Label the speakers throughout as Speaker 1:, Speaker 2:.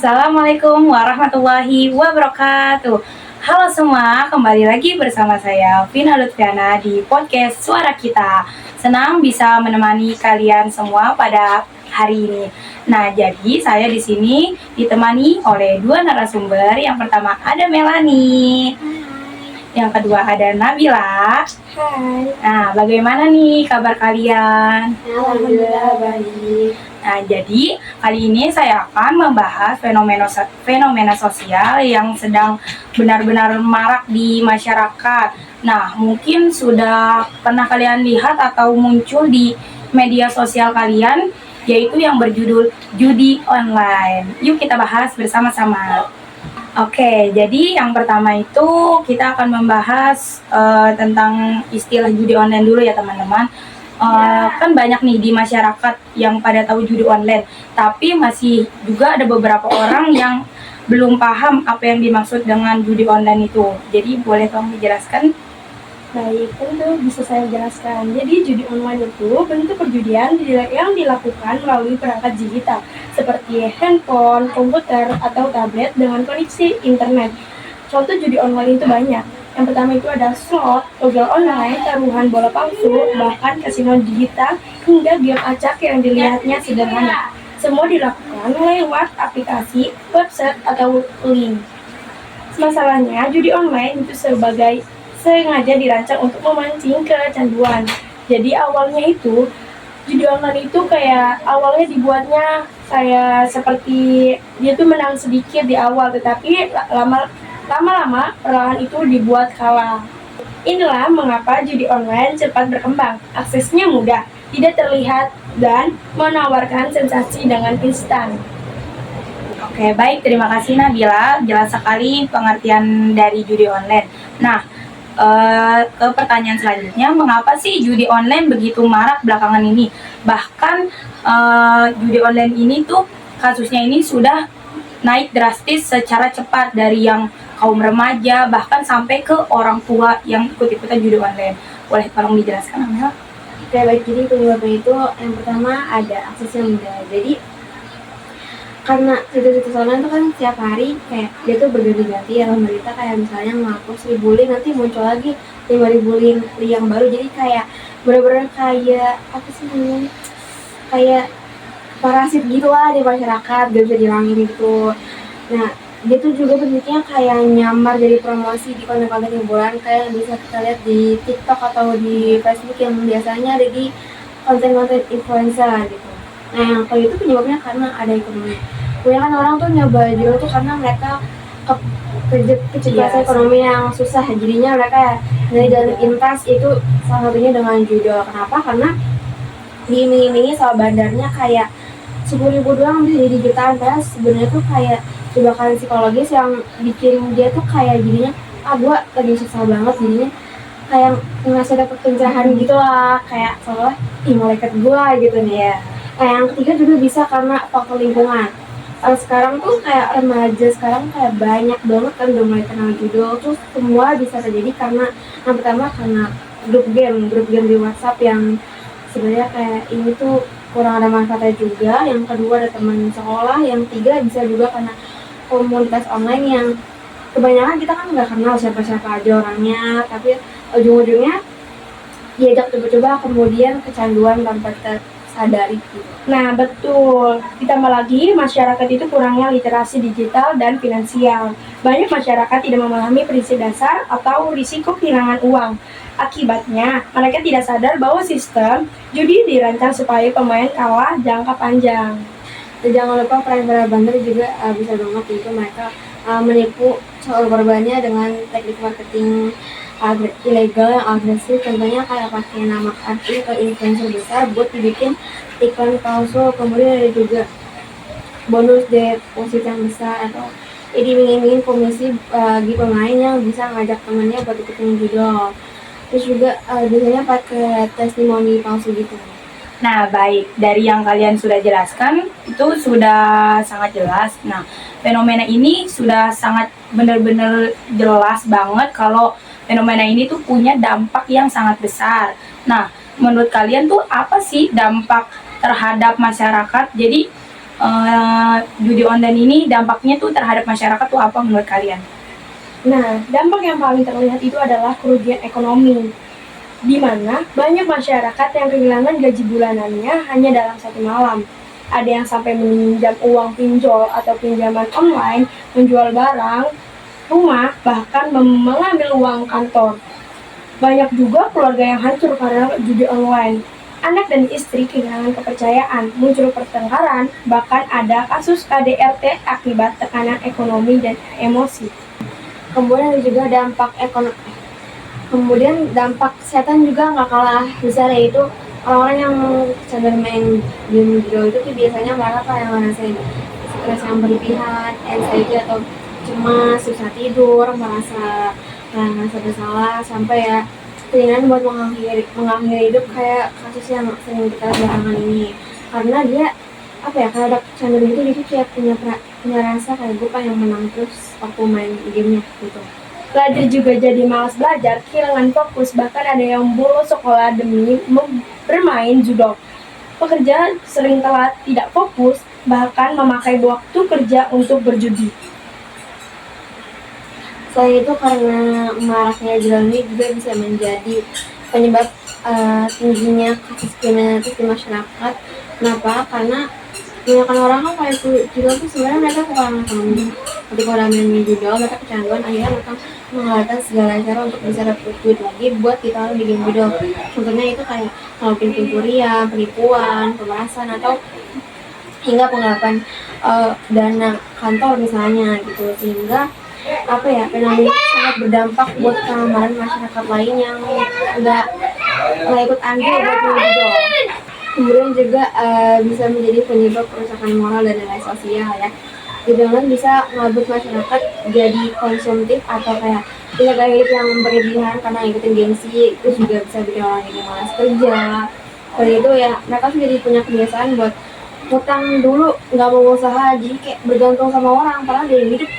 Speaker 1: Assalamualaikum warahmatullahi wabarakatuh. Halo semua, kembali lagi bersama saya Vina Lutfiana di podcast Suara Kita. Senang bisa menemani kalian semua pada hari ini. Nah, jadi saya di sini ditemani oleh dua narasumber. Yang pertama ada Melani. Yang kedua ada Nabila.
Speaker 2: Hai.
Speaker 1: Nah, bagaimana nih kabar kalian?
Speaker 2: Alhamdulillah baik.
Speaker 1: Nah, jadi kali ini saya akan membahas fenomena sosial yang sedang benar-benar marak di masyarakat. Nah, mungkin sudah pernah kalian lihat atau muncul di media sosial kalian, yaitu yang berjudul judi online. Yuk kita bahas bersama-sama. Oke, jadi yang pertama itu kita akan membahas tentang istilah judi online dulu ya teman-teman. Kan banyak nih di masyarakat yang pada tahu judi online, tapi masih juga ada beberapa orang yang belum paham apa yang dimaksud dengan judi online itu. Jadi boleh tolong dijelaskan?
Speaker 2: Baik, tentu bisa saya jelaskan. Jadi judi online itu bentuk perjudian yang dilakukan melalui perangkat digital seperti handphone, komputer, atau tablet dengan koneksi internet. Contoh judi online itu banyak. Yang pertama itu ada slot, togel online, taruhan bola palsu, bahkan kasino digital, hingga game acak yang dilihatnya sederhana. Semua dilakukan lewat aplikasi, website, atau link. Masalahnya, judi online itu sengaja dirancang untuk memancing kecanduan. Jadi awalnya itu, judi online itu kayak awalnya dibuatnya kayak seperti dia tuh menang sedikit di awal, tetapi lama-lama perlahan itu dibuat kalah. Inilah mengapa judi online cepat berkembang. Aksesnya mudah, tidak terlihat, dan menawarkan sensasi dengan instan.
Speaker 1: Oke, baik. Terima kasih Nabila. Jelas sekali pengertian dari judi online. Nah, ke pertanyaan selanjutnya, mengapa sih judi online begitu marak belakangan ini? Bahkan judi online ini tuh kasusnya ini sudah naik drastis secara cepat dari yang kaum remaja bahkan sampai ke orang tua yang ikut-ikutan judi online. Boleh tolong dijelaskan, Amel?
Speaker 2: Oke, baik. Jadi penyebabnya itu yang pertama ada aksesnya mudah. Jadi karena situs-situs online itu kan setiap hari kayak dia tuh berganti-ganti ya berita, kayak misalnya menghapus 1000 link, nanti muncul lagi 5000 link yang baru. Jadi kayak bener-bener kayak apa sih namanya, kayak parasit gitu lah di masyarakat, gak bisa dihilangin gitu. Nah, dia tuh juga bentuknya kayak nyamar jadi promosi di konten-konten hiburan kayak yang bisa kita lihat di TikTok atau di Facebook yang biasanya ada di konten-konten influencer gitu. Nah, yang kayak itu penyebabnya karena ada ekonomi. Kebanyakan orang tuh nyoba jual tuh karena mereka kecepatan ekonomi yang susah, jadinya mereka dari jalan pintas itu salah satunya dengan judul. Kenapa? Karena diiming-imingi sama bandarnya kayak 10.000 doang bisa jadi jutaan, padahal sebenarnya tuh kayak jebakan psikologis yang bikin dia tuh kayak jadinya gua lagi susah banget, jadinya kayak ngerasa dapet pencerahan gitu lah, kayak seolah malaikat gua gitu nih ya. Nah, yang ketiga juga bisa karena faktor lingkungan. Sekarang tuh kayak remaja sekarang kayak banyak banget kan udah mulai kenal judul, terus semua bisa terjadi karena yang pertama karena grup game di WhatsApp yang sebenarnya kayak ini tuh kurang ada manfaatnya juga. Yang kedua ada teman sekolah. Yang tiga bisa juga karena komunitas online yang kebanyakan kita kan nggak kenal siapa-siapa aja orangnya, tapi ujung-ujungnya diajak coba-coba kemudian kecanduan tanpa kita sadari gitu. Nah, betul. Ditambah lagi masyarakat itu kurangnya literasi digital dan finansial. Banyak masyarakat tidak memahami prinsip dasar atau risiko kehilangan uang. Akibatnya, mereka tidak sadar bahwa sistem judi dirancang supaya pemain kalah jangka panjang. Dan jangan lupa para bandar juga bisa banget itu mereka menipu calon korbannya dengan teknik marketing ilegal yang agresif. Contohnya kayak pakai nama artis atau influencer besar buat dibikin iklan palsu, kemudian ada juga bonus deposit yang besar atau iming-imingin komisi bagi pemain yang bisa ngajak temannya buat ikutin judul. Terus juga biasanya pakai testimoni palsu gitu.
Speaker 1: Nah, baik. Dari yang kalian sudah jelaskan, itu sudah sangat jelas. Nah, fenomena ini sudah sangat benar-benar jelas banget kalau fenomena ini tuh punya dampak yang sangat besar. Nah, menurut kalian tuh apa sih dampak terhadap masyarakat? Jadi, judi online ini dampaknya tuh terhadap masyarakat tuh apa menurut kalian?
Speaker 2: Nah, dampak yang paling terlihat itu adalah kerugian ekonomi, di mana banyak masyarakat yang kehilangan gaji bulanannya hanya dalam satu malam. Ada yang sampai meminjam uang pinjol atau pinjaman online, menjual barang, rumah, bahkan mengambil uang kantor. Banyak juga keluarga yang hancur karena judi online. Anak dan istri kehilangan kepercayaan, muncul pertengkaran, bahkan ada kasus KDRT akibat tekanan ekonomi dan emosi. Kemudian ada juga dampak ekonomi. Kemudian dampak kesehatan juga nggak kalah besar, yaitu orang-orang yang cenderung main game video itu tuh biasanya mereka kayak ngerasain stres yang berlebihan, anxiety atau cemas, susah tidur, merasa bersalah, sampai ya keinginan buat mengakhiri hidup kayak kasus yang sering kita lihat belakangan ini. Karena dia apa ya, kayak ada cenderung itu, jadi kayak punya rasa kayak gue pengen menang terus waktu main gamenya gitu. Belajar juga jadi malas belajar, kehilangan fokus, bahkan ada yang bolos sekolah demi bermain judo. Pekerja sering telat, tidak fokus, bahkan memakai waktu kerja untuk berjudi. Selain itu, karena maraknya judo ini juga bisa menjadi penyebab tingginya kasus kriminalitas di masyarakat. Kenapa? Karena kebanyakan orang kan kayak judo tuh sebenarnya mereka kurang ekonomi. Ketika udah main judo, mereka kecanduan, akhirnya mereka menghalalkan segala cara untuk bisa dapat duit lagi buat ditaruh di game judo. Contohnya itu kayak ngelakuin pencurian, penipuan, pemerasan, atau hingga penggelapan dana kantor misalnya gitu. Sehingga apa ya, fenomena ini sangat berdampak buat keamanan masyarakat lain yang nggak ikut andil buat main judo. Kemudian juga bisa menjadi penyebab kerusakan moral dan nilai sosial ya. Jadi online bisa membuat masyarakat jadi konsumtif atau kayak punya gaya hidup yang berlebihan karena ngikutin gengsi. Itu juga bisa bikin orang jadi malas kerja. Kalau itu ya mereka tuh jadi punya kebiasaan buat utang dulu, nggak mau usaha, jadi kayak bergantung sama orang, padahal dia hidup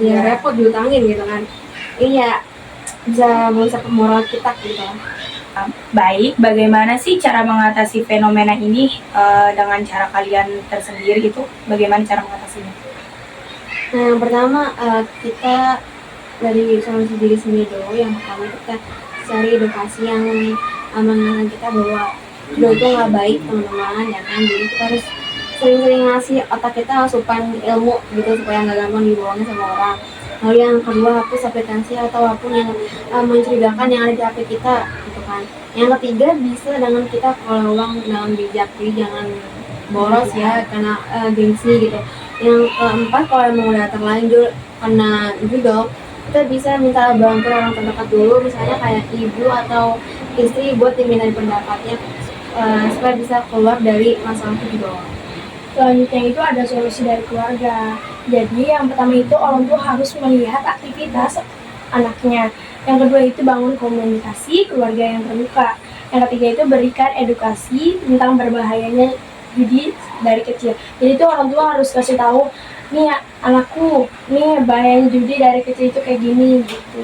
Speaker 2: dia repot diutangin gitu kan. Iya, bisa merusak moral kita gitu.
Speaker 1: Baik, bagaimana sih cara mengatasi fenomena ini dengan cara kalian tersendiri itu? Bagaimana cara mengatasinya?
Speaker 2: Nah, yang pertama kita dari solusi diri sendiri dulu. Yang pertama kita cari edukasi yang mengingatkan kita bahwa judo itu nggak baik teman-teman ya kan. Jadi kita harus sering-sering ngasih otak kita asupan ilmu gitu supaya nggak gampang dibohongin sama orang. Lalu yang kedua, hapus aplikasi atau apapun yang mencurigakan yang ada di HP kita gitu kan. Yang ketiga, bisa dengan kita kelola uang dengan bijak, jadi jangan boros ya karena gengsi gitu. Yang keempat, kalau emang udah terlanjur kena judo, kita bisa minta bantuan orang terdekat dulu, misalnya kayak ibu atau istri buat diminta pendapatnya supaya bisa keluar dari masalah judo. Selanjutnya itu ada solusi dari keluarga. Jadi yang pertama itu orang tua harus melihat aktivitas anaknya. Yang kedua itu bangun komunikasi keluarga yang terbuka. Yang ketiga itu berikan edukasi tentang berbahayanya judi dari kecil. Jadi itu orang tua harus kasih tahu, nih anakku, nih bahayanya judi dari kecil itu kayak gini gitu.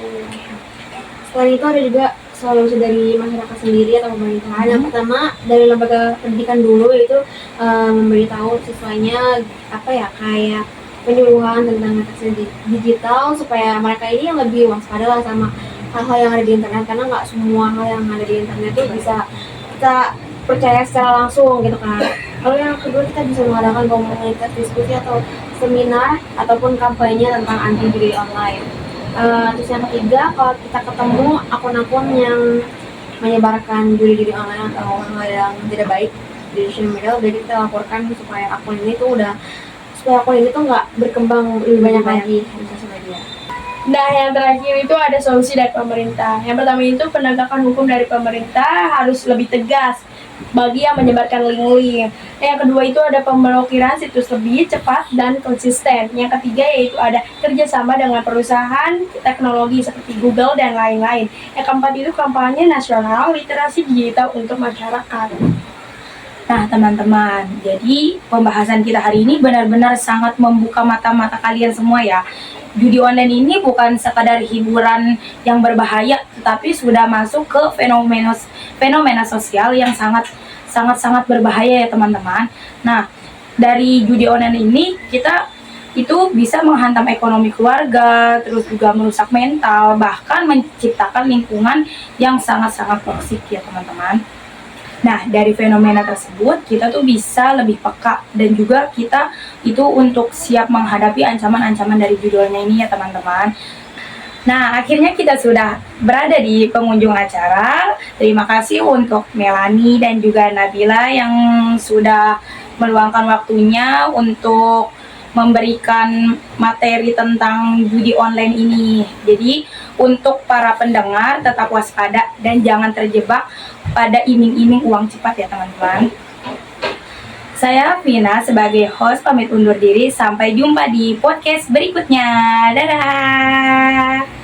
Speaker 2: Selain itu ada juga solusi dari masyarakat sendiri atau pemerintahan. Yang pertama dari lembaga pendidikan dulu, itu memberitahu siswanya apa ya, kayak penyuluhan tentang literasi digital supaya mereka ini yang lebih waspada lah sama hal-hal yang ada di internet, karena nggak semua hal yang ada di internet itu bisa kita percaya secara langsung gitu kan. Lalu yang kedua, kita bisa mengadakan komunitas diskusi atau seminar ataupun kampanye tentang anti judi online. Terus yang ketiga, kalau kita ketemu akun-akun yang menyebarkan judi-judi online atau hal yang tidak baik di social media, jadi kita laporkan supaya akun ini tuh nggak berkembang lebih banyak lagi di sosial media. Nah, yang terakhir itu ada solusi dari pemerintah. Yang pertama itu penegakan hukum dari pemerintah harus lebih tegas bagi yang menyebarkan link-link. Yang kedua itu ada pemblokiran situs lebih cepat dan konsisten. Yang ketiga yaitu ada kerjasama dengan perusahaan teknologi seperti Google dan lain-lain. Yang keempat itu kampanye nasional literasi digital untuk masyarakat.
Speaker 1: Nah teman-teman, jadi pembahasan kita hari ini benar-benar sangat membuka mata-mata kalian semua ya. Judi online ini bukan sekadar hiburan yang berbahaya, tetapi sudah masuk ke fenomena sosial yang sangat berbahaya ya teman-teman. Nah, dari judi online ini kita itu bisa menghantam ekonomi keluarga, terus juga merusak mental, bahkan menciptakan lingkungan yang sangat-sangat toksik ya teman-teman. Nah, dari fenomena tersebut kita tuh bisa lebih peka dan juga kita itu untuk siap menghadapi ancaman-ancaman dari judulnya ini ya teman-teman. Nah, akhirnya kita sudah berada di penghujung acara. Terima kasih untuk Melani dan juga Nabila yang sudah meluangkan waktunya untuk memberikan materi tentang judi online ini. Jadi, untuk para pendengar tetap waspada dan jangan terjebak pada iming-iming uang cepat ya teman-teman. Saya Vina sebagai host pamit undur diri. Sampai jumpa di podcast berikutnya. Dadah.